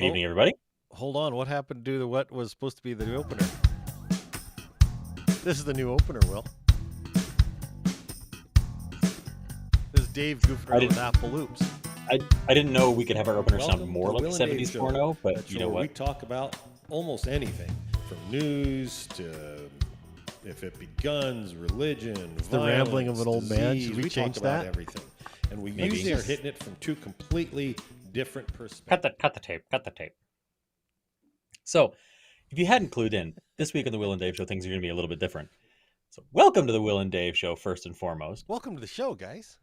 Good evening, everybody. Hold on, what happened to what was supposed to be the new opener? This is the new opener, Will. This is Dave goofing around with Apple Loops. I didn't know we could have our opener sound more like a 70s porno, but That's you know what? We talk about almost anything, from news to if it be guns, religion, violence, the rambling of an old man. disease. Should we change talk about that? everything, and we Maybe. usually are hitting it from two completely different perspectives. Cut the tape. So, if you hadn't clued in, this week on the Will and Dave Show, things are going to be a little bit different. So, welcome to the Will and Dave Show, first and foremost. Welcome to the show, guys.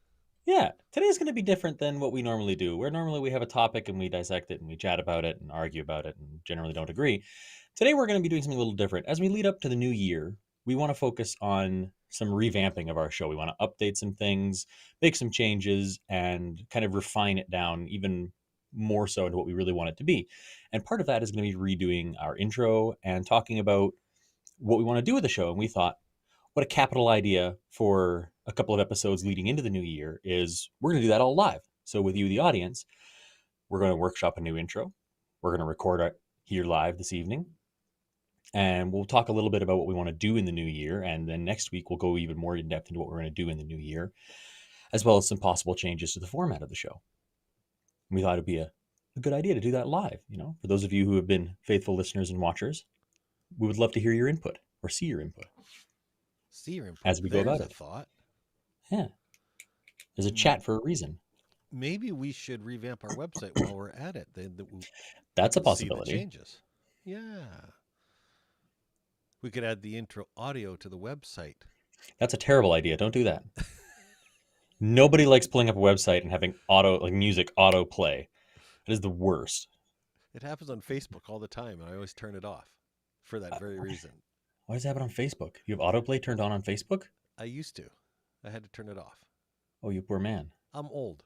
Yeah, today's going to be different than what we normally do. Where normally we have a topic and we dissect it and we chat about it and argue about it and generally don't agree. Today we're going to be doing something a little different. As we lead up to the new year, we want to focus on some revamping of our show. We want to update some things, make some changes, and kind of refine it down even more so into what we really want it to be. And part of that is going to be redoing our intro and talking about what we want to do with the show. And we thought, what a capital idea for a couple of episodes leading into the new year is we're going to do that all live. So with you, the audience, we're going to workshop a new intro. We're going to record it here live this evening. And we'll talk a little bit about what we want to do in the new year. And then next week, we'll go even more in depth into what we're going to do in the new year, as well as some possible changes to the format of the show. We thought it'd be a good idea to do that live. You know, for those of you who have been faithful listeners and watchers, we would love to hear your input or see your input. See your input. As we go about There's it. a thought. Yeah. There's a chat for a reason. Maybe we should revamp our website while we're at it. That's a See the possibility. changes. Yeah. We could add the intro audio to the website. That's a terrible idea. Don't do that. Nobody likes pulling up a website and having music auto play. It is the worst. It happens on Facebook all the time, and I always turn it off for that very reason. Why does it happen on Facebook? You have autoplay turned on Facebook? I used to. I had to turn it off. Oh, you poor man. I'm old.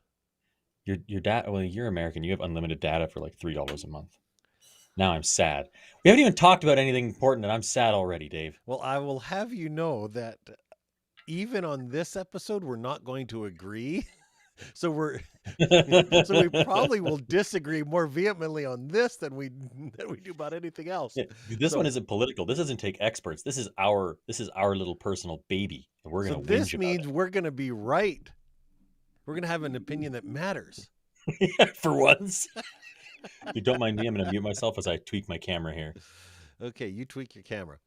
Your data. Well, you're American. You have unlimited data for like $3 a month. Now I'm sad. We haven't even talked about anything important, and I'm sad already, Dave. Well, I will have you know that even on this episode, we're not going to agree. So we probably will disagree more vehemently on this than we do about anything else. Yeah, this one isn't political. This doesn't take experts. This is our little personal baby, and we're going to. This means we're going to be right. We're going to have an opinion that matters. For once. If you don't mind me, I'm going to mute myself as I tweak my camera here. Okay, you tweak your camera.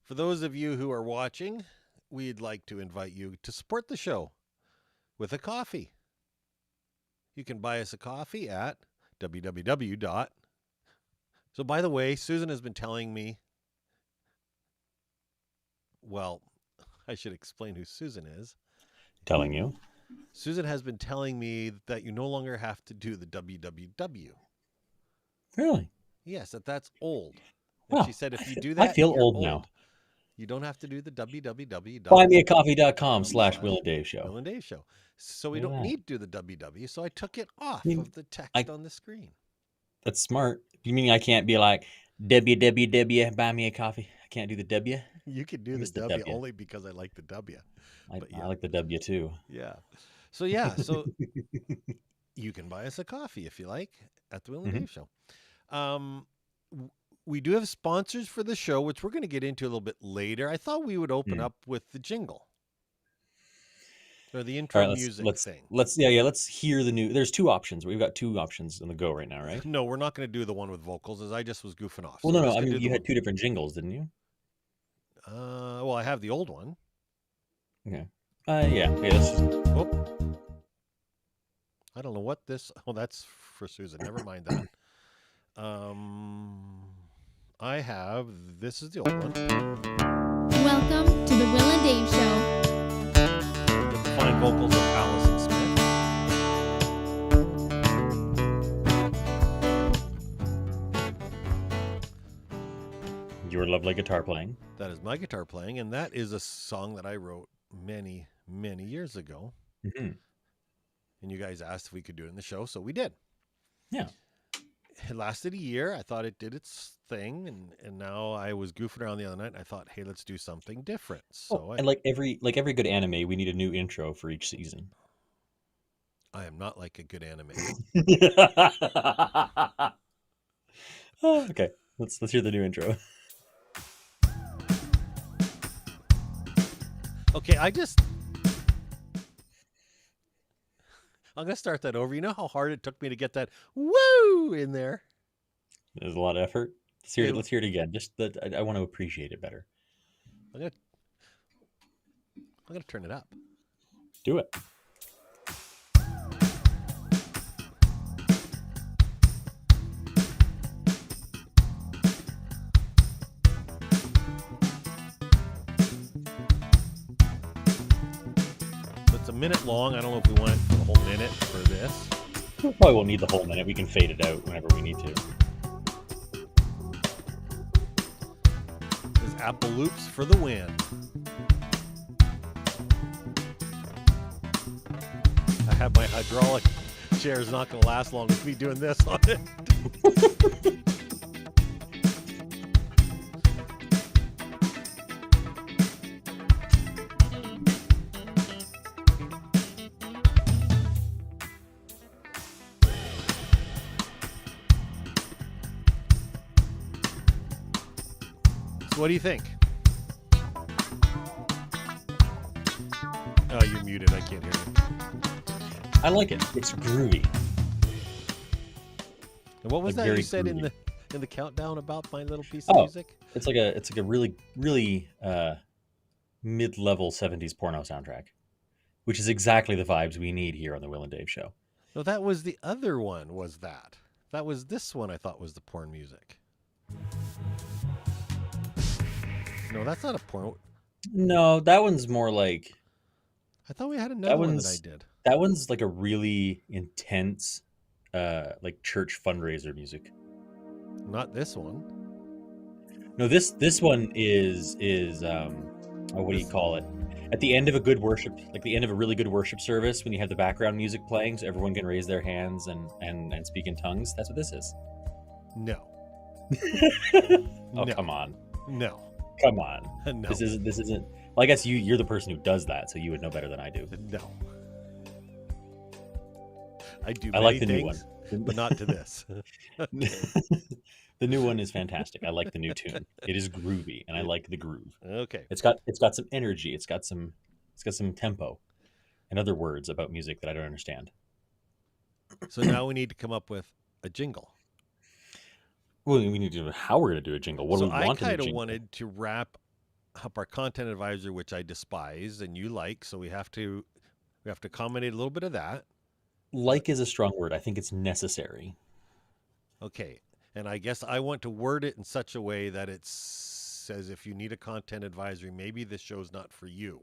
For those of you who are watching, we'd like to invite you to support the show with a coffee. You can buy us a coffee at www. So, by the way, Susan has been telling me, well, I should explain who Susan is. Telling you. Susan has been telling me that you no longer have to do the www. Really? Yes, that's old. Well, And she said if you do that, I feel you're old now. You don't have to do the www. Buymeacoffee.com/Will and Dave Show. Will and Dave Show. So we Look at don't that. need to do the www. So I took it off I mean, of the text on the screen. That's smart. You mean I can't be like www, buy me a coffee? I can't do the W? You could do Where's the the W W? only because I like the W. But I like the W too. Yeah. So you can buy us a coffee if you like at the Will and Mhm. Dave Show. We do have sponsors for the show, which we're going to get into a little bit later. I thought we would open up with the jingle or the intro All right, music thing. let's hear the new. There's two options. We've got two options on the go right now, right? No, we're not going to do the one with vocals, as I just was goofing off. Well, So no. we're just I gonna mean, do you the had two different jingles, didn't you? Well, I have the old one. Okay. Yeah. Let's just, Oh, I don't know what this. Oh, that's for Susan. Never mind that. I have. This is the old one. Welcome to the Will and Dave Show. With the fine vocals of Allison Smith. your lovely guitar playing. That is my guitar playing, and that is a song that I wrote many, many years ago. Mm-hmm. And you guys asked if we could do it in the show, so we did. Yeah. It lasted a year. I thought it did its thing, and now I was goofing around the other night, and I thought, hey, let's do something different. So And like every good anime, we need a new intro for each season. I am not like a good anime. Okay, let's hear the new intro. Okay, I'm gonna start that over. You know how hard it took me to get that woo in there? There's a lot of effort. Let's hear it again. Just that I want to appreciate it better. I'm gonna turn it up. Do it. minute long. I don't know if we want it for the whole minute for this. We probably won't need the whole minute. We can fade it out whenever we need to. This is Apple Loops for the win. I have my hydraulic chair is not going to last long with me doing this on it. So what do you think? Oh, you're muted. I can't hear you. I like it. It's groovy. And what was Like that you very said groovy. in the countdown about my little piece of Oh. music? It's like a really mid-level 70s porno soundtrack, which is exactly the vibes we need here on the Will and Dave Show. No, that was the other one. Was that? That was this one. I thought was the porn music. No, that's not a porn. No, that one's more like I thought we had another one that I one's- did. that one's like a really intense like church fundraiser music. Not this one. No, this one is what do you call it? At the end of a good worship, like the end of a really good worship service, when you have the background music playing, so everyone can raise their hands and speak in tongues. That's what this is. No. Oh, No. come on, No. come on. No. This isn't. Well, I guess you're the person who does that, so you would know better than I do. No. I do I many like the new things, one. but not to this. The new one is fantastic. I like the new tune. It is groovy, and I like the groove. Okay. It's got some energy. It's got some tempo, and other words about music that I don't understand. So now we need to come up with a jingle. Well, we need to know how we're going to do a jingle. What So do we I want in a kind of jingle? wanted to wrap up our content advisor, which I despise and you like. So we have to accommodate a little bit of that. Like is a strong word. I think it's necessary. Okay. And I guess I want to word it in such a way that it says if you need a content advisory, maybe this show's not for you.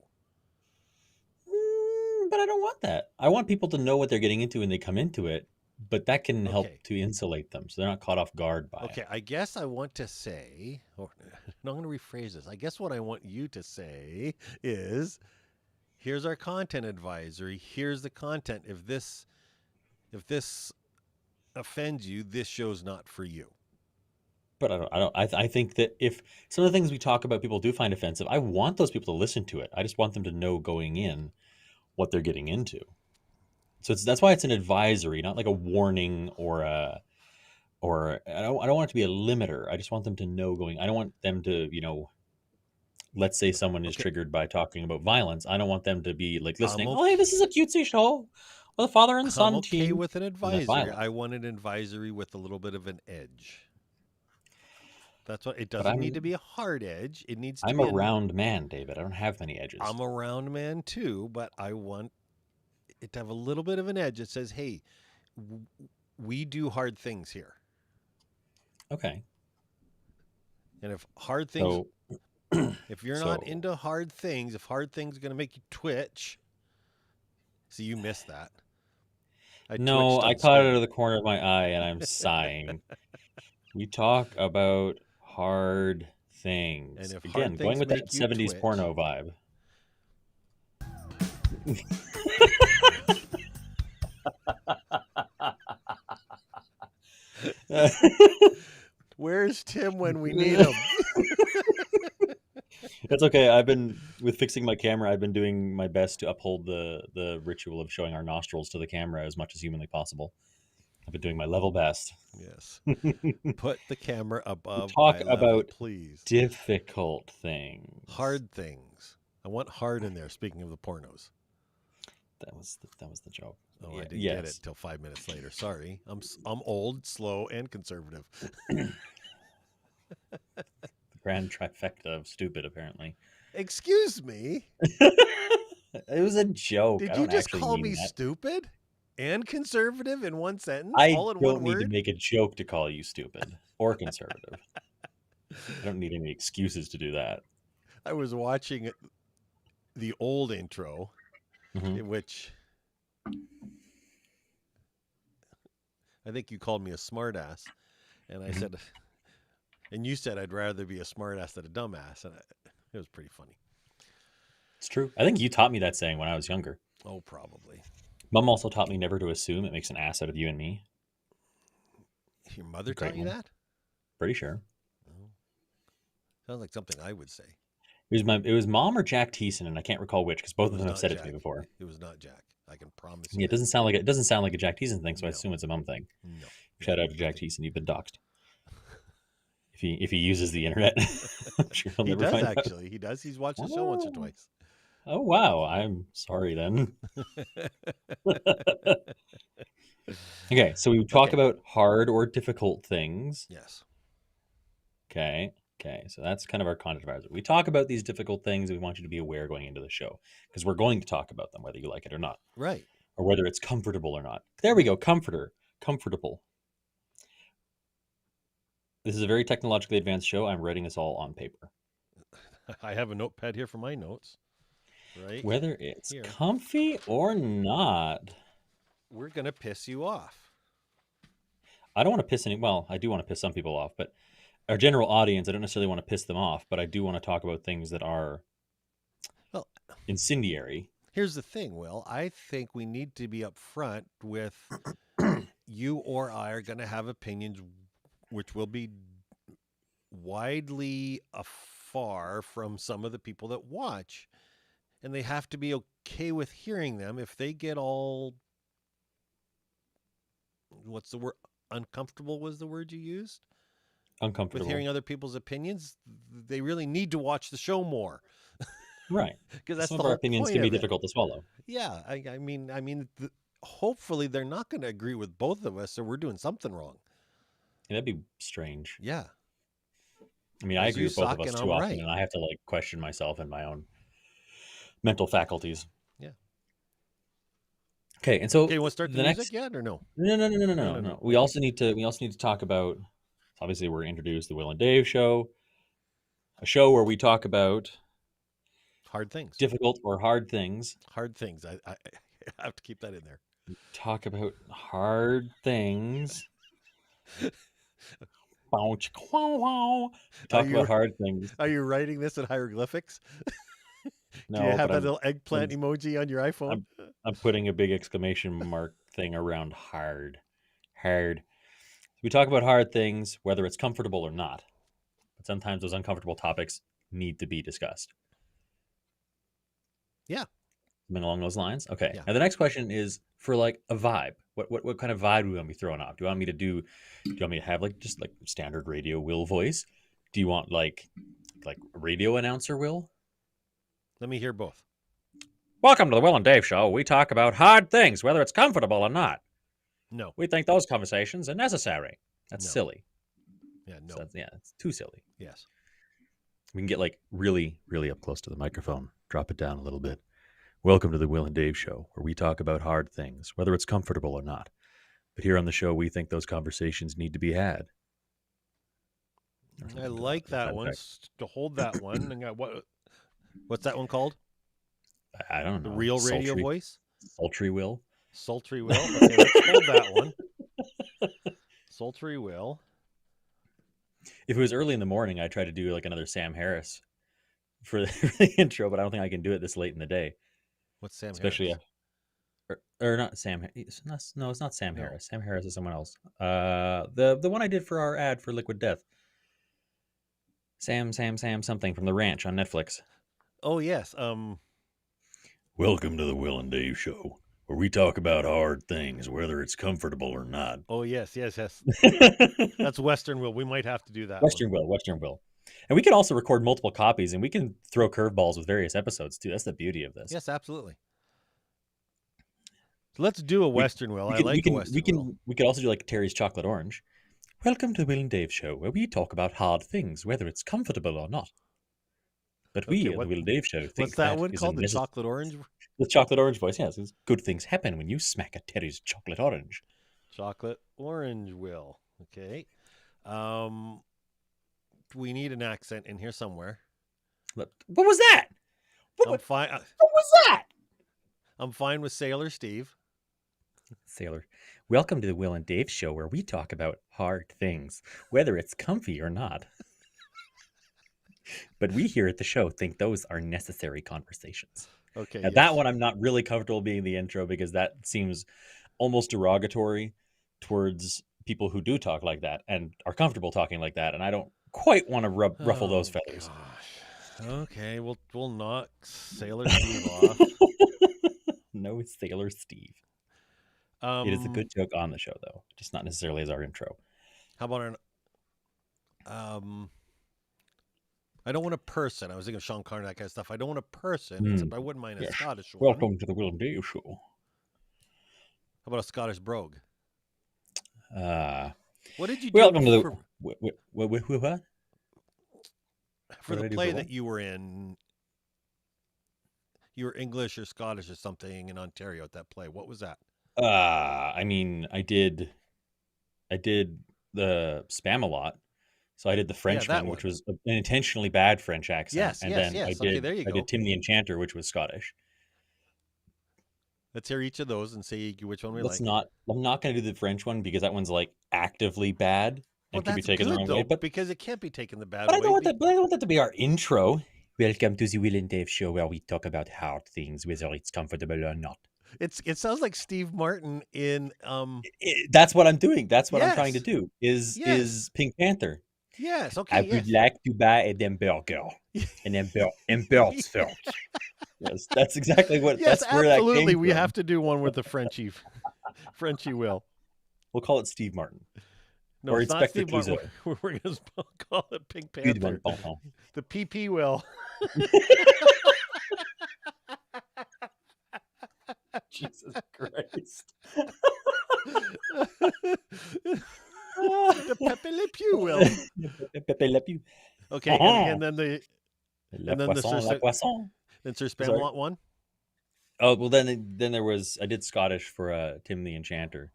But I don't want that. I want people to know what they're getting into when they come into it, but that can help Okay. to insulate them so they're not caught off guard by Okay, it. I guess I want to say, or no, I'm going to rephrase this. I guess what I want you to say is, here's our content advisory. Here's the content. If this offends you, this show's not for you. But I think that if some of the things we talk about people do find offensive, I want those people to listen to it. I just want them to know going in what they're getting into. So that's why it's an advisory, not like a warning or I don't want it to be a limiter. I just want them to know going. I don't want them to, let's say someone is Okay. triggered by talking about violence. I don't want them to be like listening. I'm Oh, hey, this is a cutesy show with a father and son I'm okay team. with an advisory. violent. I want an advisory with a little bit of an edge. That's what it But doesn't need to be a hard edge. It needs to I'm be a round man, David. I don't have many edges. I'm a round man too, but I want it to have a little bit of an edge. It says, "Hey, we do hard things here." Okay. And if hard things, So if you're not so- into hard things, if hard things are going to make you twitch, see, you missed that. no, twitched I on caught it screen. out of the corner of my eye and I'm sighing. We talk about hard things. And if hard Again, going things with that make you 70s twitch- porno vibe. Where's Tim when we need him? That's okay. I've been with fixing my camera. I've been doing my best to uphold the ritual of showing our nostrils to the camera as much as humanly possible. I've been doing my level best. Yes. Put the camera above. Talk eye level, about please. Difficult things. Hard things. I want hard in there. Speaking of the pornos. That was the joke. Oh, Yeah, I didn't yes. get it till 5 minutes later. Sorry. I'm old, slow, and conservative. The grand trifecta of stupid, apparently. Excuse me. It was a joke. Did I you don't just actually call mean me that. stupid and conservative in one sentence? I all in don't one need word? to make a joke to call you stupid or conservative. I don't need any excuses to do that. I was watching the old intro Mhm. in which I think you called me a smartass, and I Mhm. said, and you said I'd rather be a smartass than a dumbass, and it was pretty funny. It's true. I think you taught me that saying when I was younger. Oh, probably. Mom also taught me never to assume. It makes an ass out of you and me. Your mother Great taught you one. that? Pretty sure. Oh, sounds like something I would say. It was mom or Jack Thiessen, and I can't recall which because both It of was them have not said it to me Jack. before. It was not Jack. I can promise Yeah, you it that. doesn't sound like a Jack Thiessen thing, so I No. assume it's a mom thing. No. Shout out to Jack Thiessen, you've been doxxed. If he uses the internet, I'm sure he'll He never does find out. actually. He does. He's watched the show once or Oh. twice. Oh wow, I'm sorry then. Okay, so we talk Okay. about hard or difficult things. Yes. Okay. Okay. So that's kind of our content advisor. We talk about these difficult things and we want you to be aware going into the show because we're going to talk about them, whether you like it or not, Right. or whether it's comfortable or not. There we go. Comfortable. This is a very technologically advanced show. I'm writing this all on paper. I have a notepad here for my notes. Right. Whether it's Here. comfy or not. We're going to piss you off. I don't want to piss well, I do want to piss some people off, but our general audience, I don't necessarily want to piss them off, but I do want to talk about things that are Well, incendiary. here's the thing, Will. I think we need to be upfront with you or I are going to have opinions which will be widely afar from some of the people that watch. And they have to be okay with hearing them. If they get all, what's the word? Uncomfortable was the word you used? Uncomfortable. With hearing other people's opinions, they really need to watch the show more. Right. Because that's Some the of our whole opinions point can be of it. difficult to swallow. Yeah, I mean, hopefully they're not going to agree with both of us, so we're doing something wrong. Yeah, that'd be strange. Yeah. I mean, I As agree you with both suck of us and too I'm often, right. and I have to like question myself and my own mental faculties. Yeah. Okay, and so Okay, you want to start the music next. yet or no? No. We also need to talk about. Obviously, we're introduced the Will and Dave show, a show where we talk about Hard things. difficult or hard things. Hard things. I have to keep that in there. Talk about hard things. Talk about hard things. Are you writing this in hieroglyphics? No, Do you have but that little eggplant I'm- emoji on your iPhone? I'm putting a big exclamation mark thing around hard. Hard. We talk about hard things, whether it's comfortable or not. But sometimes those uncomfortable topics need to be discussed. Yeah. Something along those lines. Okay. Yeah. Now the next question is for like a vibe. What kind of vibe do you want me throwing off? Do you want me to have like just like standard radio Will voice? Do you want like radio announcer Will? Let me hear both. Welcome to the Will and Dave show. We talk about hard things, whether it's comfortable or not. No. We think those conversations are necessary. That's No. silly. Yeah, no. So it's too silly. Yes. We can get like really, really up close to the microphone. Drop it down a little bit. Welcome to the Will and Dave show, where we talk about hard things, whether it's comfortable or not. But here on the show, we think those conversations need to be had. I like that one. To hold that one. And what's that one called? I don't The know. real radio voice? Sultry Will. Sultry Will. Okay, let's hold that one. Sultry Will. If it was early in the morning, I'd try to do like another Sam Harris for the intro, but I don't think I can do it this late in the day. What's Sam Especially Harris? or not Sam. No, it's not Sam No. Harris. Sam Harris is someone else. The one I did for our ad for Liquid Death. Sam something from The Ranch on Netflix. Oh, yes. Welcome to the Will and Dave show, where we talk about hard things, whether it's comfortable or not. Oh, yes. That's Western Will. We might have to do that Western Will. And we can also record multiple copies, and we can throw curveballs with various episodes, too. That's the beauty of this. Yes, absolutely. So let's do a Western Will. I like a Western Will. We could also do like Terry's Chocolate Orange. Welcome to the Will and Dave show, where we talk about hard things, whether it's comfortable or not. But we Okay, at the Will and Dave show think What's that one is called? The unnecessary. Chocolate Orange? The Chocolate Orange voice, yes. Good things happen when you smack a Terry's Chocolate Orange. Chocolate Orange Will. Okay. We need an accent in here somewhere. What was that? What was that? I'm fine with Sailor Steve. Sailor. Welcome to the Will and Dave show where we talk about hard things, whether it's comfy or not. But we here at the show think those are necessary conversations. Okay. Now, that one I'm not really comfortable being the intro because that seems almost derogatory towards people who do talk like that and are comfortable talking like that. And I don't quite want to ruffle those feathers. Gosh. Okay, we'll knock Sailor Steve off. No Sailor Steve. It is a good joke on the show, though, just not necessarily as our intro. How about I don't want a person. I was thinking of Sean Connery, that kind of stuff. I don't want a person, except I wouldn't mind a Scottish one. Welcome to the Will and Dave show. How about a Scottish brogue? What did you do Welcome to the for What the did I do play for that what? you were in? You were English or Scottish or something in Ontario at that play. What was that? I mean, I did the Spam-A-Lot. So I did the Frenchman, which was an intentionally bad French accent. Yes, and yes, then yes. I did, Okay, there you I go. did Tim the Enchanter, which was Scottish. Let's hear each of those and see which one we I'm like. not going to do the French one because that one's like actively bad Well, and can be that's taken the good wrong though, way. But because it can't be taken the bad I way. don't want that. But I don't want that to be our intro. Welcome to the Will and Dave show where we talk about hard things, whether it's comfortable or not. It sounds like Steve Martin in That's what I'm doing. That's what I'm trying to Yes. do. Yes. Is Pink Panther? Yes. Okay. I yes. would like to buy a hamburger. An hamburger first. Yes, that's exactly what. Yes, That's where that absolutely. came We from. have to do one with the Frenchie Will. We'll call it Steve Martin. No, Or it's not Inspector Steve Martin. We're going to call it Pink Good Panther. one, Bonbon. The PP Will. Jesus Christ. The Pepe Le Pew Will. Pepe Le Pew. Okay, and then the Le And then the poisson, Sir- le poisson. then Sir Sorry. Spamalot one. Oh well, then there was I did Scottish for Tim the Enchanter.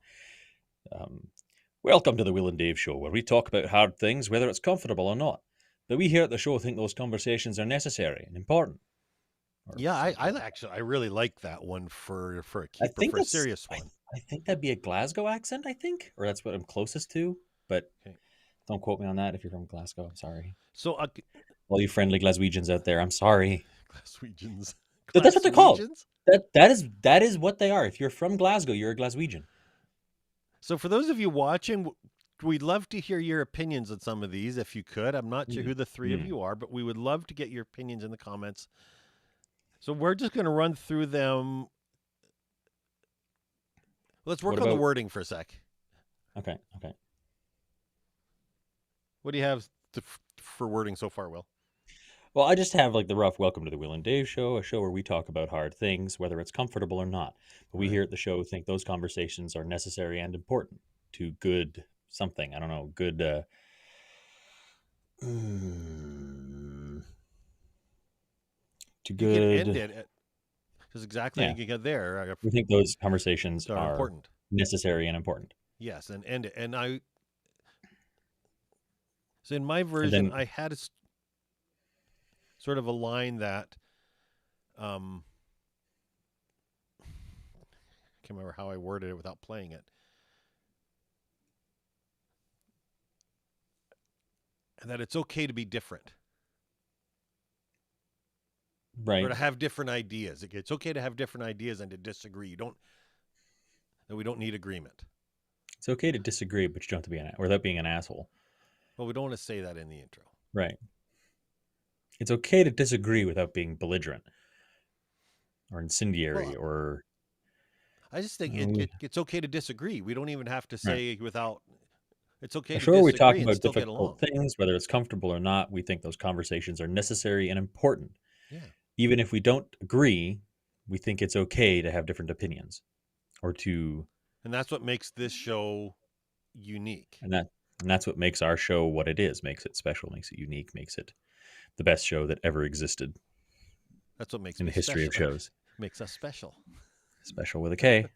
Welcome to the Will and Dave show, where we talk about hard things, whether it's comfortable or not. But we here at the show think those conversations are necessary and important. Or Yeah, I something. actually I really like that one for a I keeper think for a that's- serious one. I think that'd be a Glasgow accent. I think, or that's what I'm closest to. But Okay. don't quote me on that if you're from Glasgow. I'm sorry, So all you friendly Glaswegians out there. I'm sorry. Glaswegians. But that's what they're called. Glaswegians? That is what they are. If you're from Glasgow, you're a Glaswegian. So for those of you watching, we'd love to hear your opinions on some of these if you could. I'm not sure who the three of you are, but we would love to get your opinions in the comments. So we're just going to run through them. Let's work What on the about- wording for a sec. Okay. What do you have for wording so far, Will? Well, I just have like the rough welcome to the Will and Dave show, a show where we talk about hard things, whether it's comfortable or not. But we Right. here at the show think those conversations are necessary and important to good something. I don't know, good. To You good. can end it. Because exactly Yeah. you can get there. We think those conversations Are are important. necessary and important. Yes, and end it. And I. So in my version, then- I had a sort of a line that. Can't remember how I worded it without playing it. And that it's okay to be different Right. or to have different ideas. It's okay to have different ideas and to disagree. That we don't need agreement. It's okay to disagree, but you don't have to be without being an asshole. Well, we don't want to say that in the intro. Right. It's okay to disagree without being belligerent or incendiary Well, or I just think Mm. it's okay to disagree. We don't even have to say without. It's okay a to show where we disagree talk and about still get along. difficult things, whether it's comfortable or not. We think those conversations are necessary and important. Yeah. Even if we don't agree, we think it's okay to have different opinions or to, And that's what makes this show unique. and that's what makes our show what it is, makes it special, makes it unique, makes it the best show that ever existed That's what makes in me the history of special. shows. Makes us special. Special with a K.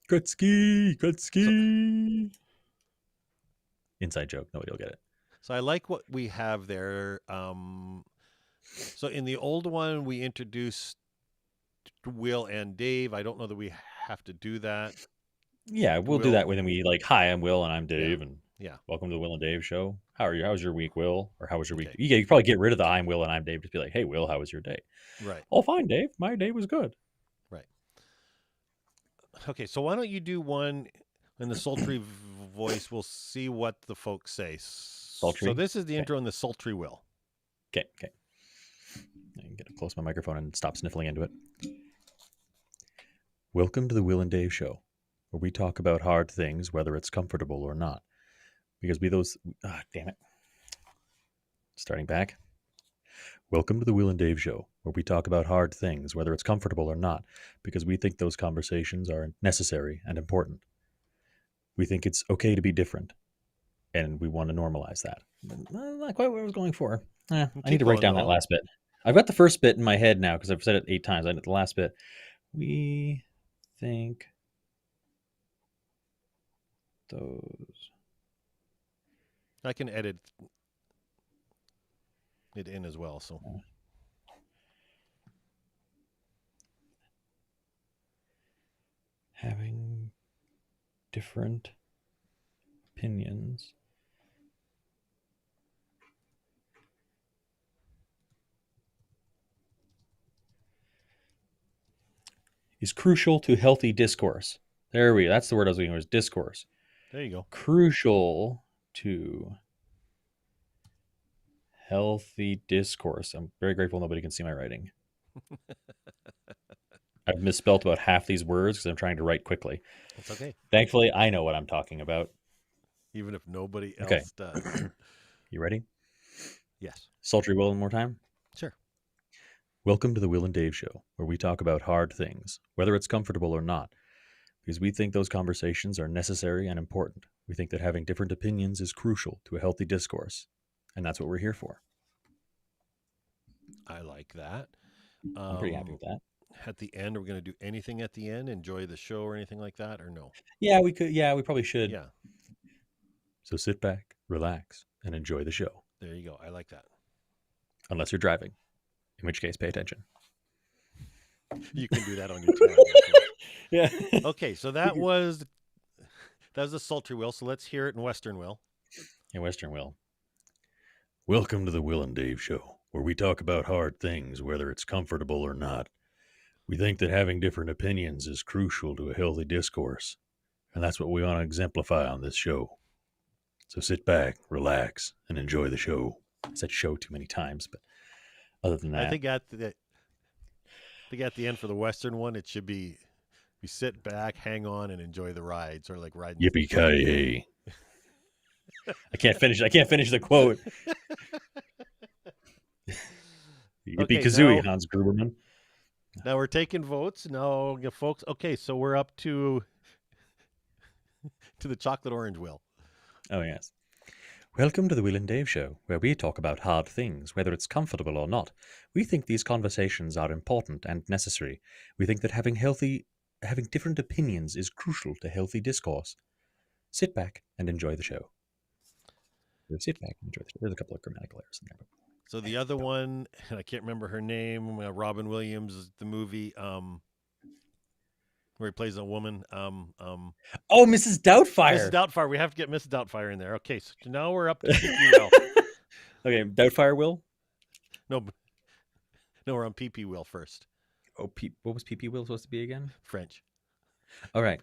Kutsky. Inside joke. Nobody will get it. So I like what we have there. So in the old one, we introduced Will and Dave. I don't know that we have to do that. Yeah, we'll do Will. that when we like, hi, I'm Will and I'm Dave, and Yeah. welcome to the Will and Dave show. How are you? How was your week, Will? Or how was your week? Okay. You could probably get rid of the I'm Will and I'm Dave. Just be like, hey, Will, how was your day? Right. Oh, fine, Dave. My day was good. Okay. So why don't you do one in the sultry voice? We'll see what the folks say. Sultry? So this is the Okay. intro in the sultry Will. Okay. I can get close to my microphone and stop sniffling into it. Welcome to the Will and Dave show, where we talk about hard things, whether it's comfortable or not. Because damn it. Starting back. Welcome to the Will and Dave show, where we talk about hard things, whether it's comfortable or not, because we think those conversations are necessary and important. We think it's okay to be different, and we want to normalize that. Not quite what I was going for. I need to write down that last bit. I've got the first bit in my head now because I've said it 8 times. I need the last bit. We think those... I can edit it in as well. So having different opinions is crucial to healthy discourse. That's the word I was looking for, is discourse. there you go. Crucial to healthy discourse. I'm very grateful nobody can see my writing. I've misspelled about half these words because I'm trying to write quickly. That's okay. Thankfully, I know what I'm talking about. Even if nobody else Okay. does. You ready? Yes. Sultry Will one more time? Sure. Welcome to the Will and Dave show, where we talk about hard things, whether it's comfortable or not, because we think those conversations are necessary and important. We think that having different opinions is crucial to a healthy discourse, and that's what we're here for. I like that. I'm pretty happy with that. At the end, are we going to do anything at the end? Enjoy the show or anything like that, or no? Yeah, we could. Yeah, we probably should. Yeah. So sit back, relax, and enjoy the show. There you go. I like that. Unless you're driving, in which case, pay attention. You can do that on your tab. Yeah. Okay, so that was the sultry Will. So let's hear it in Western Will. In Western Will. Welcome to the Will and Dave show, where we talk about hard things, whether it's comfortable or not. We think that having different opinions is crucial to a healthy discourse, and that's what we want to exemplify on this show. So sit back, relax, and enjoy the show. I said show too many times, but other than that, I think at the end for the Western one, it should be we sit back, hang on, and enjoy the rides, or like riding. yippee-ki-yay. I can't finish the quote. Yippee-kazooie, Hans Gruberman. Now we're taking votes. Now, folks. Okay, so we're up to the chocolate orange Will. Oh, yes. Welcome to the Will and Dave show, where we talk about hard things, whether it's comfortable or not. We think these conversations are important and necessary. We think that having different opinions is crucial to healthy discourse. Sit back and enjoy the show. Sit back and enjoy the show. There's a couple of grammatical errors in there. So the other one, and I can't remember her name. Robin Williams, the movie, where he plays a woman. Oh, Mrs. Doubtfire. Mrs. Doubtfire. We have to get Mrs. Doubtfire in there. Okay, so now we're up to PP Will. Okay, Doubtfire Will. No, we're on PP Will first. Oh, what was PP Will supposed to be again? French. All right.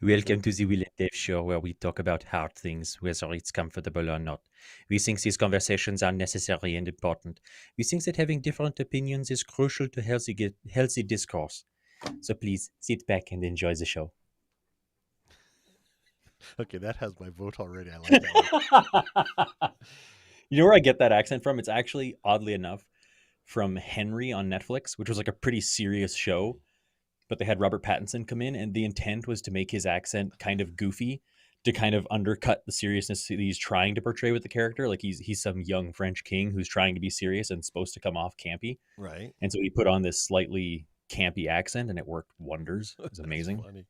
Welcome to the Will and Dave show, where we talk about hard things, whether it's comfortable or not. We think these conversations are necessary and important. We think that having different opinions is crucial to healthy discourse. So please sit back and enjoy the show. Okay, that has my vote already. I like that one. You know where I get that accent from? It's actually, oddly enough, from Henry on Netflix, which was like a pretty serious show. But they had Robert Pattinson come in, and the intent was to make his accent kind of goofy, to kind of undercut the seriousness that he's trying to portray with the character. Like he's some young French king who's trying to be serious and supposed to come off campy. Right. And so he put on this slightly campy accent, and it worked wonders. It was amazing. Funny.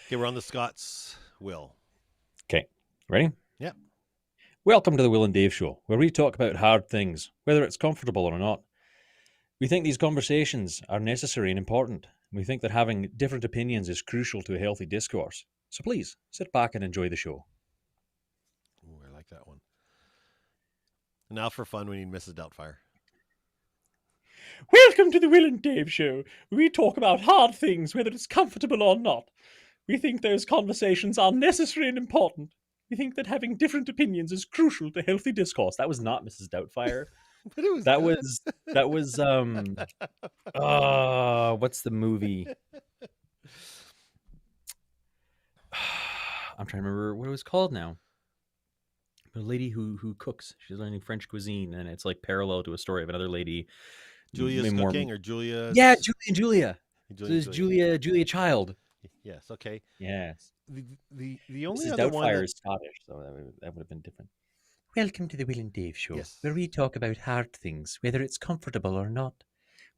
Okay, we're on the Scots Will. Okay, ready? Yep. Welcome to the Will and Dave Show, where we talk about hard things, whether it's comfortable or not. We think these conversations are necessary and important. We think that having different opinions is crucial to a healthy discourse. So please, sit back and enjoy the show. Ooh, I like that one. Now for fun, we need Mrs. Doubtfire. Welcome to the Will and Dave Show, where we talk about hard things, whether it's comfortable or not. We think those conversations are necessary and important. We think that having different opinions is crucial to healthy discourse. That was not Mrs. Doubtfire. But it was That good. was what's the movie? I'm trying to remember what it was called now. A lady who cooks. She's learning French cuisine, and it's like parallel to a story of another lady. Julia's maybe more- cooking or Julia's? Yeah, Julia. So Julia. it's Julia Child. Yes, okay. Yes. The only Mrs. other one Doubtfire that, is Scottish, so that would have been different. Welcome to the Will and Dave Show, Yes. where we talk about hard things, whether it's comfortable or not.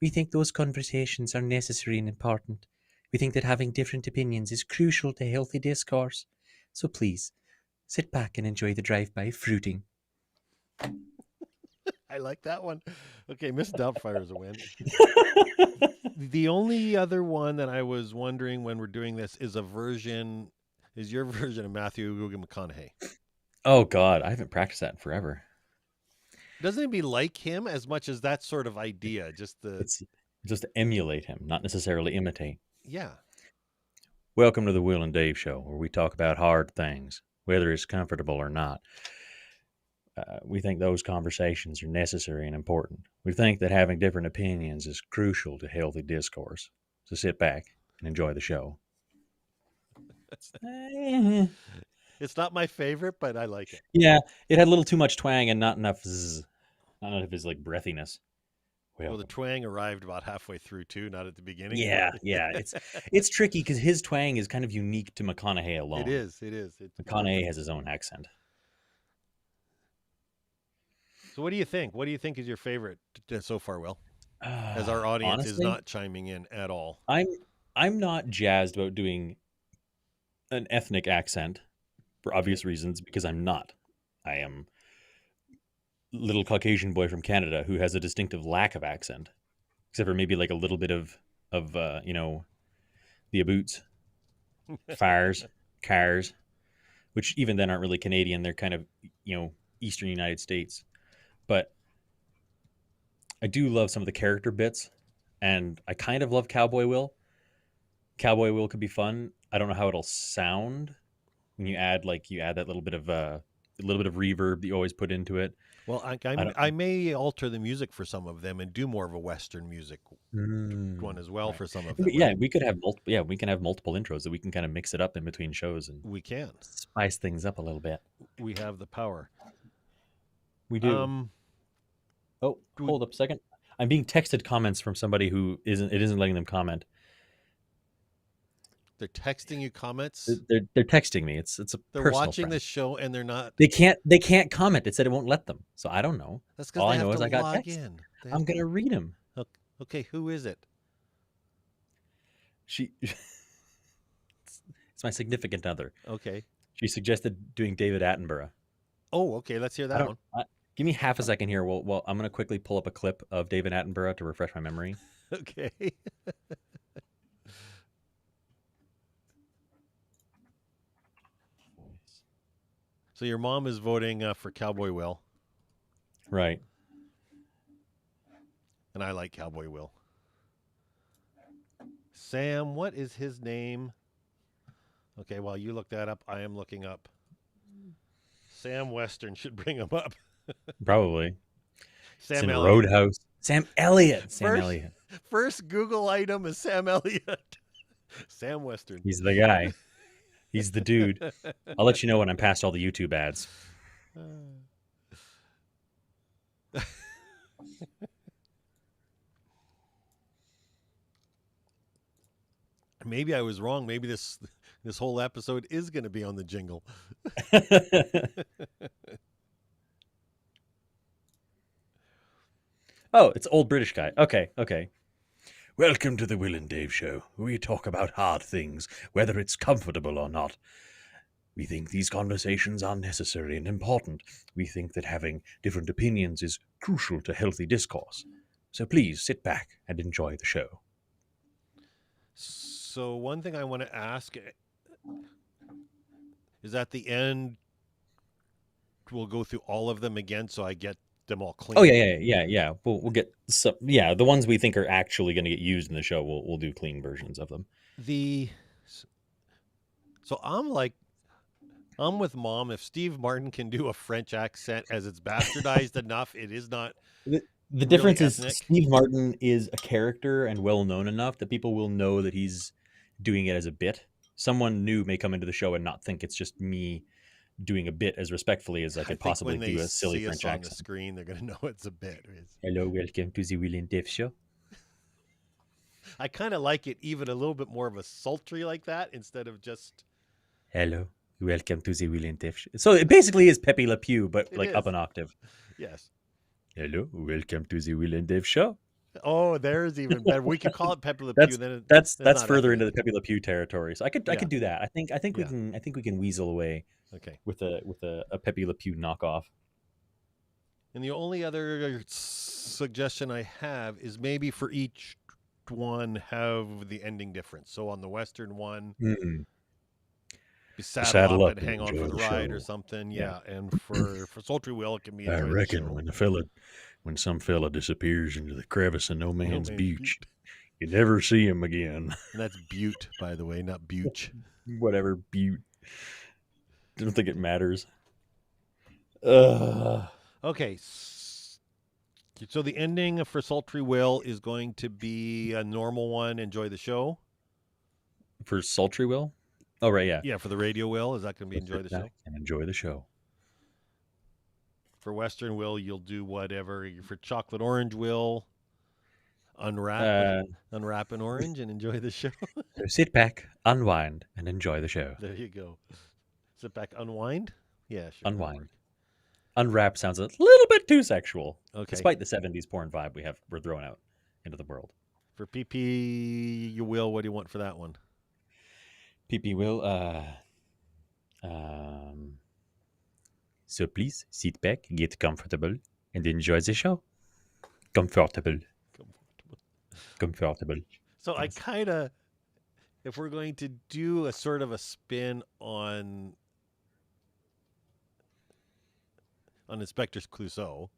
We think those conversations are necessary and important. We think that having different opinions is crucial to healthy discourse. So please, sit back and enjoy the drive-by fruiting. I like that one. Okay, Miss Doubtfire is a win. The only other one that I was wondering when we're doing this is your version of Matthew McConaughey. Oh God, I haven't practiced that in forever. Doesn't it be like him as much as that sort of idea? It's just to emulate him, not necessarily imitate. Yeah. Welcome to the Will and Dave Show, where we talk about hard things, whether it's comfortable or not. We think those conversations are necessary and important. We think that having different opinions is crucial to healthy discourse. So sit back and enjoy the show. It's not my favorite, but I like it. Yeah, it had a little too much twang and not enough zzz, not enough of his like breathiness. Well, the twang arrived about halfway through too, not at the beginning. Yeah, it's tricky because his twang is kind of unique to McConaughey alone. It is. McConaughey has his own accent. So what do you think? What do you think is your favorite so far, Will? As our audience is Honestly, not chiming in at all. I'm not jazzed about doing an ethnic accent for obvious reasons because I'm not. I am little Caucasian boy from Canada who has a distinctive lack of accent, except for maybe like a little bit of the aboots, fires, cars, which even then aren't really Canadian. They're kind of Eastern United States. But I do love some of the character bits, and I kind of love Cowboy Will. Cowboy Will could be fun. I don't know how it'll sound when you add that little bit of reverb that you always put into it. Well, I may alter the music for some of them and do more of a Western music one as well for some of them. Yeah, we could have we can have multiple intros that we can kind of mix it up in between shows and We can. spice things up a little bit. We have the power. We do. Hold up a second. I'm being texted comments from somebody who isn't letting them comment. They're texting you comments. They're texting me. It's a They're personal watching friend. this show and they're not. They can't comment. It said it won't let them. So I don't know. That's all because I they know have is to I got log text. in. They I'm have to- gonna read them. Okay, who is it? She it's my significant other. Okay. She suggested doing David Attenborough. Oh, okay. Let's hear I that don't. one. Give me half a second here. Well, I'm gonna quickly pull up a clip of David Attenborough to refresh my memory. Okay. So your mom is voting for Cowboy Will, Right. and I like Cowboy Will. Sam, what is his name? Okay, while you look that up, I am looking up. Sam Western should bring him up. Probably. It's Sam in Elliott. Roadhouse. Sam Elliott. First- First Google item is Sam Elliott. Sam Western. He's the guy. He's the dude. I'll let you know when I'm past all the YouTube ads. Maybe I was wrong. Maybe this whole episode is going to be on the jingle. Oh, it's old British guy. Okay. Welcome to the Will and Dave Show, where we talk about hard things, whether it's comfortable or not. We think these conversations are necessary and important. We think that having different opinions is crucial to healthy discourse. So please sit back and enjoy the show. So one thing I want to ask is at the end, we'll go through all of them again so I get them all clean. Oh yeah. We'll get some. Yeah, the ones we think are actually going to get used in the show, we'll do clean versions of them. So I'm with Mom. If Steve Martin can do a French accent as it's bastardized enough, it is not. The really difference is ethnic. Steve Martin is a character and well known enough that people will know that he's doing it as a bit. Someone new may come into the show and not think it's just me doing a bit as respectfully as I could possibly when do they a silly see us French on the accent. screen, they're going to know it's a bit. Hello, welcome to the Will and Dave show. I kind of like it even a little bit more of a sultry like that instead of just. Hello, welcome to the Will and Dave show. So it basically is Pepe Le Pew, but It like up is. an octave. Yes. Hello, welcome to the Will and Dave show. Oh, there's even better. We could call it Pepe Le Pew. Then That's not further into ethnic. the Pepe Le Pew territory. So I could Yeah. do that. I think Yeah. we can weasel away Okay. with a Pepe Le Pew knockoff. And the only other suggestion I have is maybe for each one have the ending difference. So on the Western one, be saddle up and hang on for enjoy the the ride show. or something. Yeah. Yeah. And for Sultry Will, it can be I enjoy the reckon show. when some fella disappears into the crevice of no man's Man's beach, you never see him again. And that's Butte, by the way, not Butte. Whatever, Butte. I don't think it matters. For Okay. So the ending for Sultry Will is going to be a normal one. Enjoy the show. Sultry Will? Oh, right, yeah. Yeah, for the radio Will, is that going to be enjoy Sit the show? back and enjoy the show. For Western Will, you'll do whatever. For Chocolate Orange Will, unwrap an orange and enjoy the show. So sit back, unwind, and enjoy the show. There you go. Sit back, unwind. Yeah, sure. that'll Unwind. work. Unwrap sounds a little bit too sexual, Okay. despite the 70s porn vibe we're throwing out into the world. For PP, you will. What do you want for that one? PP will, so please sit back, get comfortable, and enjoy the show. Comfortable. So I Yes. kind of, if we're going to do a sort of a spin on Inspector Clouseau,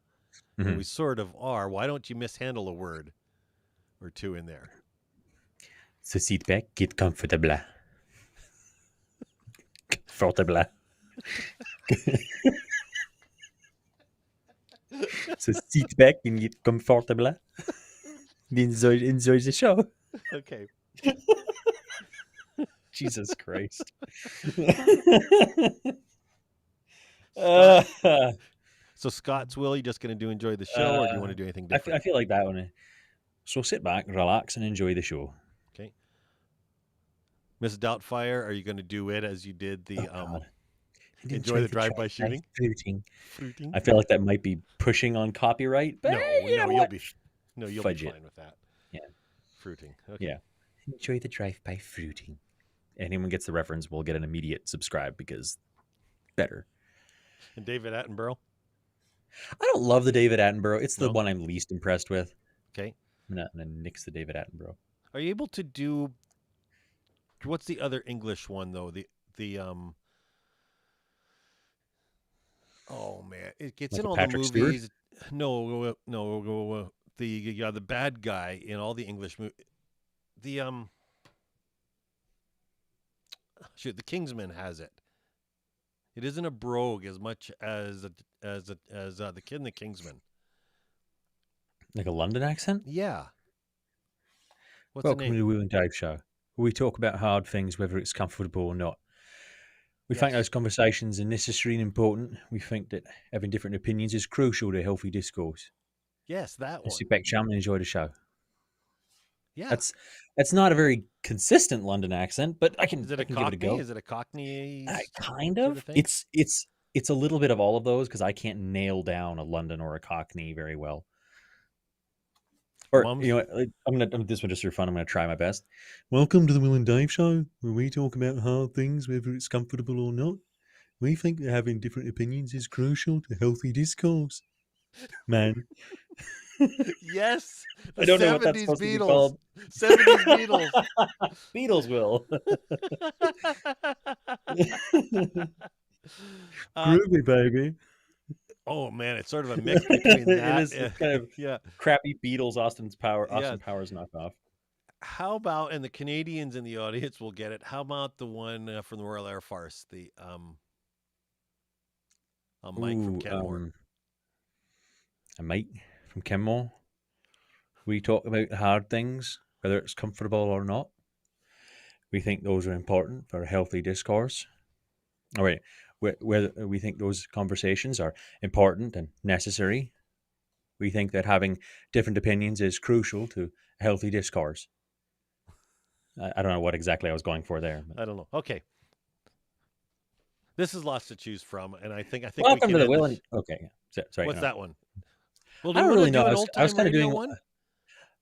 and Mhm. we sort of are, why don't you mishandle a word or two in there? So sit back, get comfortable. Comfortable. So sit back and get comfortable. Enjoy the show. Okay. Jesus Christ. So Scott's Will, you just going to do enjoy the show, or do you want to do anything I different? feel like that one. So sit back, relax, and enjoy the show. Okay. Miss Doubtfire, are you going to do it as you did the God. And enjoy the drive-by shooting? Fruiting. Fruiting? I feel like that might be pushing on copyright, but No, you know you'll what? be Fudge it. fine with that. Yeah. Fruiting. Okay. Yeah. Enjoy the drive-by fruiting. Anyone gets the reference will get an immediate subscribe because better. And David Attenborough. I don't love the David Attenborough. It's the No? one I'm least impressed with. Okay. I'm gonna nix the David Attenborough. Are you able to do what's the other English one though? The oh man, it gets Like in a all Patrick the Stewart? movies. No, the bad guy in all the English movies. The the Kingsman has it. It isn't a brogue as much as the kid in the Kingsman. Like a London accent? Yeah. What's Welcome the to name? the Will and Dave show, where we talk about hard things, whether it's comfortable or not. We think Yes. those conversations are necessary and important. We think that having different opinions is crucial to healthy discourse. Yes, that one. Sit back, chum, and enjoy the show. Yeah. That's not a very consistent London accent, but I can Is it a give it a Cockney? go. Is it a Cockney? Kind sort of. of thing? It's a little bit of all of those because I can't nail down a London or a Cockney very well. Or Mum's- you know, what, like, this one just for fun. I'm gonna try my best. Welcome to the Will and Dave show, where we talk about hard things, whether it's comfortable or not. We think that having different opinions is crucial to healthy discourse. Man. Yes. The I don't know what that's 70s supposed to be Beatles. called. 70s Beatles. Beatles will. Uh, Groovy, baby. oh man, it's sort of a mix between It that. is, it's kind of yeah. crappy Beatles, Austin Yeah. Powers knockoff. How about, and the Canadians in the audience will get it. How about the one from the Royal Air Force, the Mike from Kenmore? A Mike from Kenmore. We talk about hard things, whether it's comfortable or not. We think those are important for a healthy discourse. All right, whether we think those conversations are important and necessary. We think that having different opinions is crucial to a healthy discourse. I don't know what exactly I was going for there. I don't know. Okay. This is lots to choose from, and I think Welcome we to can the end Will this. and okay. Sorry, What's no. that one? Well, I don't really know. Do I an was old-time kind of radio doing one.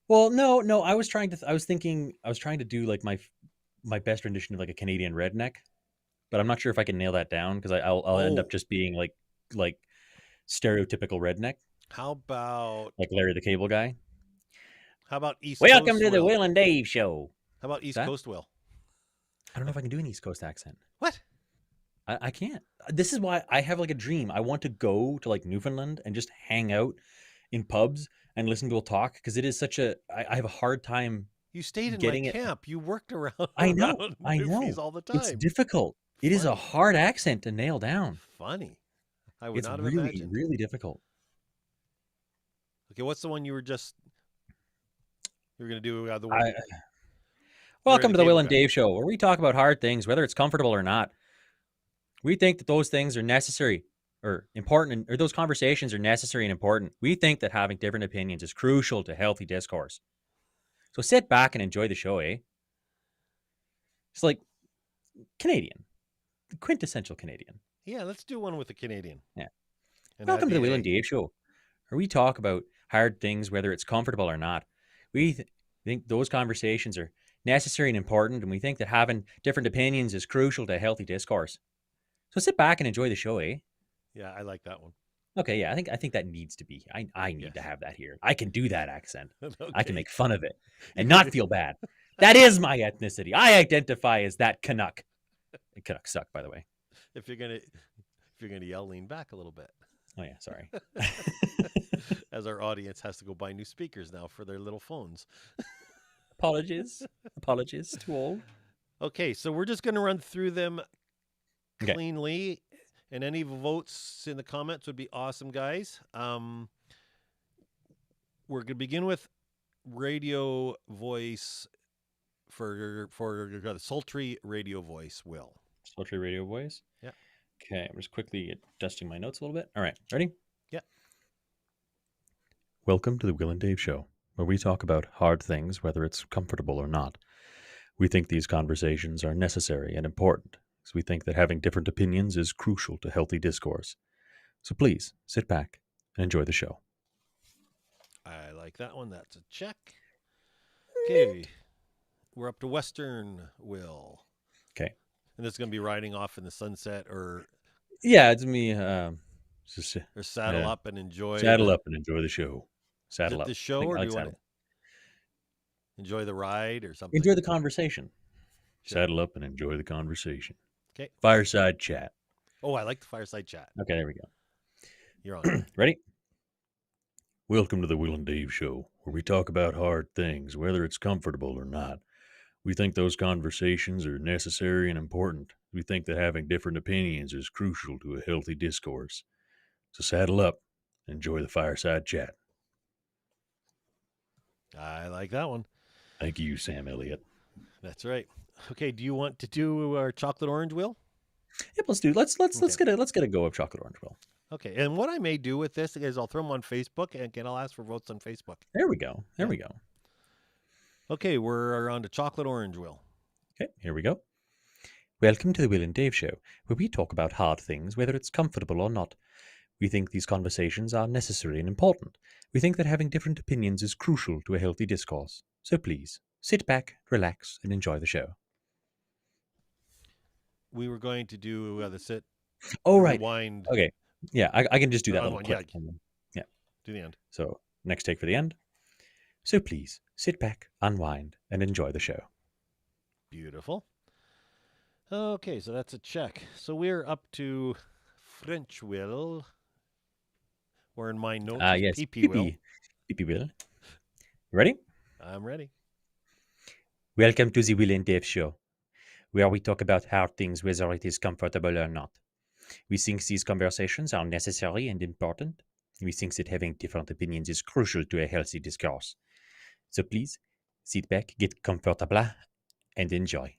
Well, no. I was trying to do like my best rendition of like a Canadian redneck, but I'm not sure if I can nail that down because I'll end up just being like stereotypical redneck, How about like Larry the Cable Guy. East Welcome Coast to the Will? Will and Dave Show. How about East That? Coast Will? I don't know if I can do an East Coast accent. What? I can't. This is why I have like a dream. I want to go to like Newfoundland and just hang out in pubs and listen to a talk because it is such a. I have a hard time. You stayed in Getting my it- camp. You worked around. I know. around I know. Newfies all the time. It's difficult. It is a Funny. hard accent to nail down. Funny. I would It's not have really, imagined. really difficult. Okay, what's the one you were going to do? The I- one. Welcome to the Cable Will and Guy. Dave Show, where we talk about hard things, whether it's comfortable or not. We think that those things are necessary or important, or those conversations are necessary and important. We think that having different opinions is crucial to healthy discourse. So sit back and enjoy the show, eh? It's like Canadian, the quintessential Canadian. Yeah, let's do one with a Canadian. Yeah. And Welcome add to the Will A. and Dave Show, where we talk about hard things, whether it's comfortable or not. We think those conversations are necessary and important, and we think that having different opinions is crucial to healthy discourse. So sit back and enjoy the show, eh? Yeah, I like that one. Okay, yeah, I think that needs to be. I need Yes. to have that here. I can do that accent. I Okay. can make fun of it and not feel bad. That is my ethnicity. I identify as that Canuck. And Canucks suck, by the way. If you're gonna yell, lean back a little bit. Oh yeah, sorry. As our audience has to go buy new speakers now for their little phones. Apologies to all. Okay, so we're just gonna run through them Okay. cleanly, and any votes in the comments would be awesome, guys. We're gonna begin with radio voice for the sultry radio voice. Will. Sultry radio voice. Yeah. Okay, I'm just quickly adjusting my notes a little bit. All right, ready? Yeah. Welcome to the Will and Dave Show, where we talk about hard things, whether it's comfortable or not. We think these conversations are necessary and important, because we think that having different opinions is crucial to healthy discourse. So please sit back and enjoy the show. I like that one. That's a check. Okay, we're up to Western Will. Okay. And this is gonna be riding off in the sunset, or Yeah, it's me. Just saddle Yeah. up and enjoy. saddle up and enjoy the show. Is Saddle it up. the show, I think I or like do you want saddle. to enjoy the ride or something? Enjoy the conversation. Sure. Saddle up and enjoy the conversation. 'Kay. Fireside chat. Oh, I like the fireside chat. Okay, there we go. You're on. Ready? Welcome to the Will and Dave Show, where we talk about hard things, whether it's comfortable or not. We think those conversations are necessary and important. We think that having different opinions is crucial to a healthy discourse. So saddle up and enjoy the fireside chat. I like that one. Thank you, Sam Elliott. That's right. Okay, do you want to do our chocolate orange wheel? Yep, let's get a go of chocolate orange will. Okay, and what I may do with this is I'll throw them on Facebook, and again, I'll ask for votes on Facebook. There we go. There Yeah. we go. Okay, we're on to chocolate orange wheel. Okay, here we go. Welcome to the Will and Dave Show, where we talk about hard things, whether it's comfortable or not. We think these conversations are necessary and important. We think that having different opinions is crucial to a healthy discourse. So please, sit back, relax, and enjoy the show. We were going to do the sit Oh, right. Rewind. Okay. Yeah, I can just do that little Unwind, yeah. clip. And then- yeah. To the end. So next take for the end. So please sit back, unwind, and enjoy the show. Beautiful. Okay, so that's a check. So we're up to French will. Or in my notes, Yes. PP will. PP will. Ready? I'm ready. Welcome to the Will and Dave show, where we talk about hard things, whether it is comfortable or not. We think these conversations are necessary and important. We think that having different opinions is crucial to a healthy discourse. So please, sit back, get comfortable, and enjoy.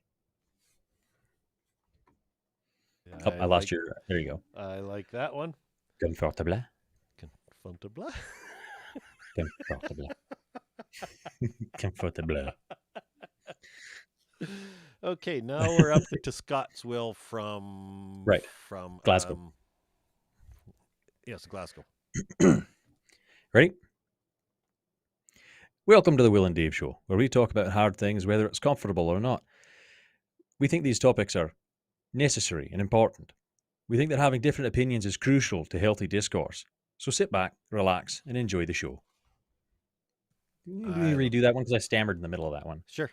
Oh, I lost your... There you go. I like that one. Comfortable. Comfortable. Comfortable. Comfortable. Okay, now we're up to Scott's will from Right. From Glasgow. Yes, Glasgow. Ready? Welcome to the Will and Dave show, where we talk about hard things, whether it's comfortable or not. We think these topics are necessary and important. We think that having different opinions is crucial to healthy discourse. So sit back, relax, and enjoy the show. Let me redo that one because I stammered in the middle of that one. Sure.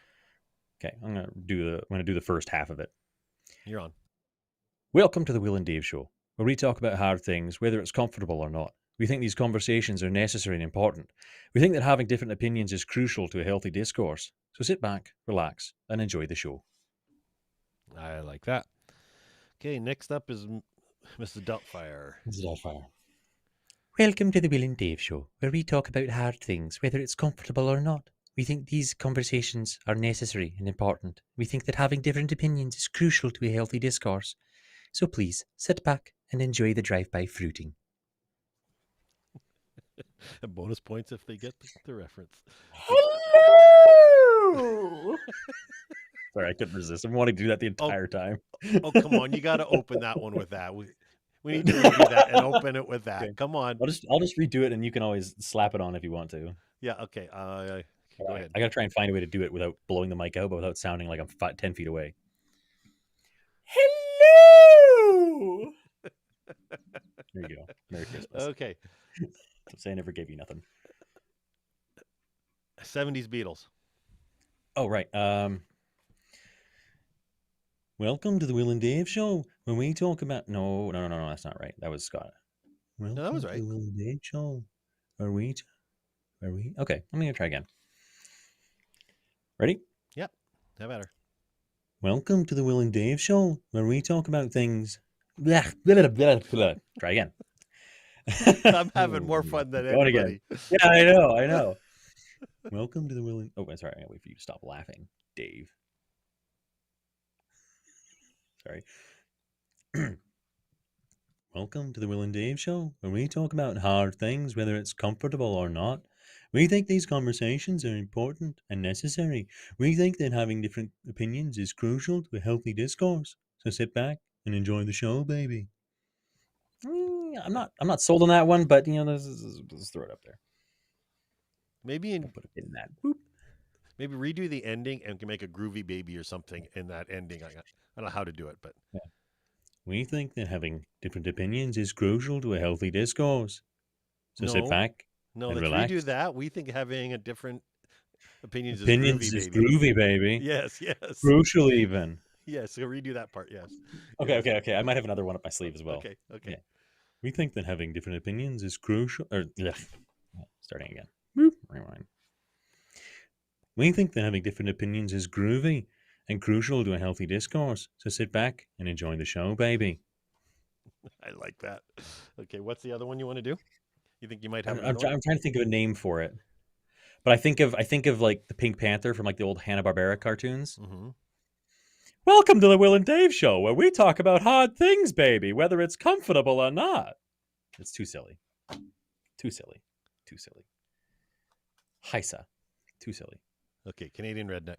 Okay, I'm gonna do the first half of it. You're on. Welcome to the Will and Dave show, where we talk about hard things, whether it's comfortable or not. We think these conversations are necessary and important. We think that having different opinions is crucial to a healthy discourse. So sit back, relax, and enjoy the show. I like that. Okay, next up is Mrs. Doubtfire. Mrs. Doubtfire. Welcome to the Will and Dave show, where we talk about hard things, whether it's comfortable or not. We think these conversations are necessary and important. We think that having different opinions is crucial to a healthy discourse. So please, sit back and enjoy the drive-by fruiting. Bonus points if they get the reference. Hello! Sorry, I couldn't resist. I wanted to do that the entire time. Oh, come on. You got to open that one with that. We need to redo that and open it with that. Okay. Come on. I'll just redo it, and you can always slap it on if you want to. Yeah, okay. Go ahead. I got to try and find a way to do it without blowing the mic out, but without sounding like I'm 10 feet away. Hello! There you go. Merry Christmas. Okay. So say I never gave you nothing. 70s Beatles. Oh, right. Welcome to the Will and Dave show, where we talk about... No, that's not right. That was Scott. Welcome that was to right. the Will and Dave show. Are we? Okay, I'm going to try again. Ready? Yep. How about her? Welcome to the Will and Dave show, where we talk about things... Blah, blah, blah, blah. Try again. I'm having more fun than Going anybody. again. Yeah, I know. Welcome to the Will and... Oh, I'm sorry. I gotta wait for you to stop laughing, Dave. Sorry. Welcome to the Will and Dave show, where we talk about hard things, whether it's comfortable or not. We think these conversations are important and necessary. We think that having different opinions is crucial to a healthy discourse. So sit back and enjoy the show, baby. I'm not sold on that one, but let's throw it up there. Maybe Put a pin in that. Boop. maybe redo the ending and can make a groovy baby or something in that ending. I don't know how to do it, but We think that having different opinions is crucial to a healthy discourse. So sit No. back. no, And let's relax. redo that. We think having a different opinions is Opinions groovy, is baby. groovy, baby. Yes. Crucial even. Yes, so redo that part, yes. Okay. I might have another one up my sleeve as well. Okay. Yeah. We think that having different opinions is crucial. Starting again. Boop. Rewind. We think that having different opinions is groovy and crucial to a healthy discourse. So sit back and enjoy the show, baby. I like that. Okay, what's the other one you want to do? You think you might have I'm another one? trying to think of a name for it, but I think of like the Pink Panther from like the old Hanna-Barbera cartoons. Mm-hmm. Welcome to the Will and Dave show, where we talk about hard things, baby, whether it's comfortable or not. It's too silly. Too silly. Heisa. Too silly. Okay, Canadian Redneck.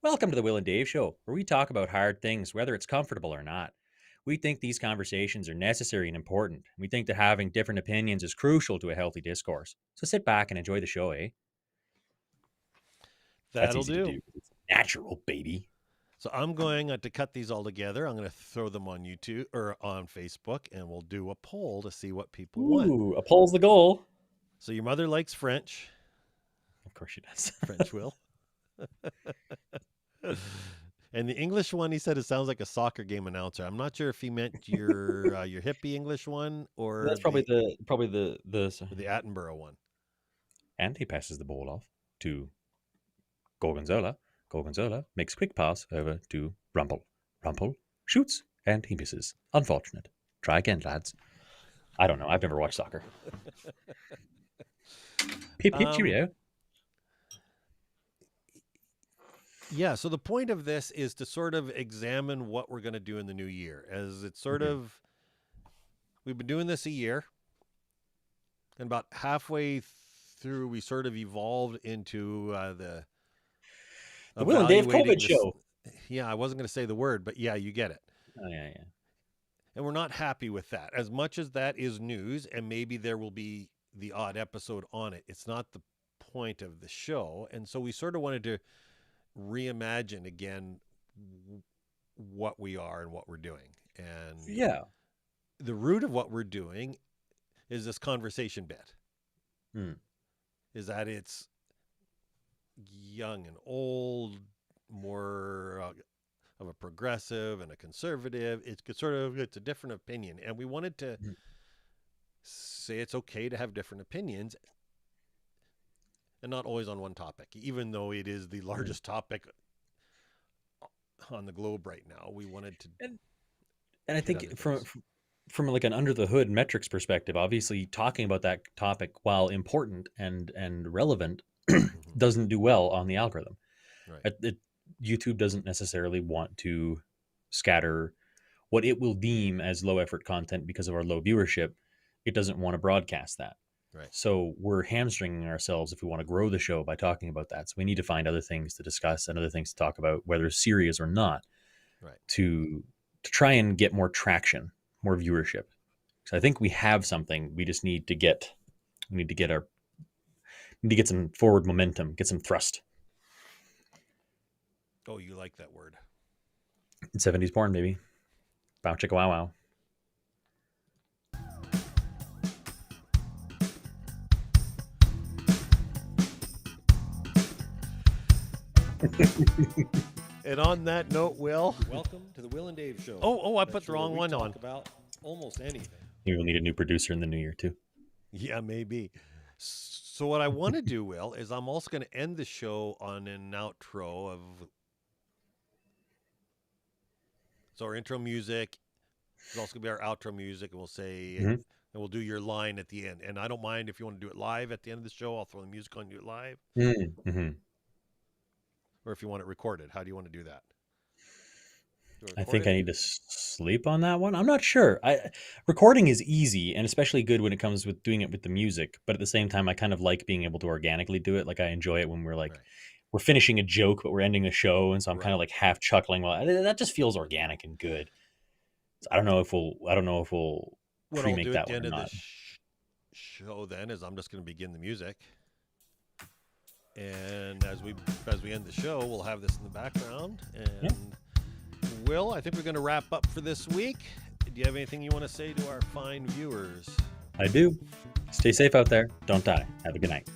Welcome to the Will and Dave show, where we talk about hard things, whether it's comfortable or not. We think these conversations are necessary and important. We think that having different opinions is crucial to a healthy discourse. So sit back and enjoy the show, eh? That's That'll easy to do. It's natural, baby. So I'm going to cut these all together. I'm going to throw them on YouTube or on Facebook, and we'll do a poll to see what people want. Ooh, a poll's the goal. So your mother likes French. Of course she does. French will. And the English one, he said it sounds like a soccer game announcer. I'm not sure if he meant your hippie English one or That's probably the the Attenborough one. And he passes the ball off to Gorgonzola. Gorgonzola makes quick pass over to Rumple. Rumple shoots and he misses. Unfortunate. Try again, lads. I don't know. I've never watched soccer. Hip hip cheerio. Yeah, so the point of this is to sort of examine what we're going to do in the new year. As it's sort of, we've been doing this a year, and about halfway through, we sort of evolved into the Will and Dave evaluating COVID show. Yeah, I wasn't going to say the word, but yeah, you get it. Oh, yeah. And we're not happy with that. As much as that is news, and maybe there will be the odd episode on it, it's not the point of the show. And so we sort of wanted to reimagine again what we are and what we're doing. And Yeah. the root of what we're doing is this conversation bit. Is that it's young and old, more of a progressive and a conservative. It's a different opinion. And we wanted to say it's okay to have different opinions and not always on one topic, even though it is the largest topic on the globe right now. We wanted to. And I think other from like an under the hood metrics perspective, obviously talking about that topic, while important and relevant, doesn't do well on the algorithm. Right. YouTube doesn't necessarily want to scatter what it will deem as low effort content because of our low viewership. It doesn't want to broadcast that. Right. So we're hamstringing ourselves if we want to grow the show by talking about that. So we need to find other things to discuss and other things to talk about, whether it's serious or not, Right. to try and get more traction, more viewership. So I think we have something. We just need to get some forward momentum, get some thrust. Oh, you like that word. 70s porn, baby. Bow chicka wow wow. And on that note, Will. Welcome to the Will and Dave Show. Oh, I That put the show wrong where we one on. talk about almost anything. We will need a new producer in the new year too. Yeah, maybe. So what I want to do, Will, is I'm also going to end the show on an outro of. So our intro music is also going to be our outro music, and we'll say, and we'll do your line at the end. And I don't mind if you want to do it live at the end of the show. I'll throw the music on you live. Or if you want it recorded, how do you want to do that? I think I need to sleep on that one. I'm not sure. Recording is easy and especially good when it comes with doing it with the music. But at the same time, I kind of like being able to organically do it. Like I enjoy it when we're like, we're finishing a joke, but we're ending the show. And so I'm kind of like half chuckling. Well, that just feels organic and good. So I don't know if we'll what I'll pre-make do that at the one end or of not. the show then is I'm just going to begin the music. And as we end the show, we'll have this in the background. And Will, I think we're going to wrap up for this week. Do you have anything you want to say to our fine viewers? I do. Stay safe out there. Don't die. Have a good night.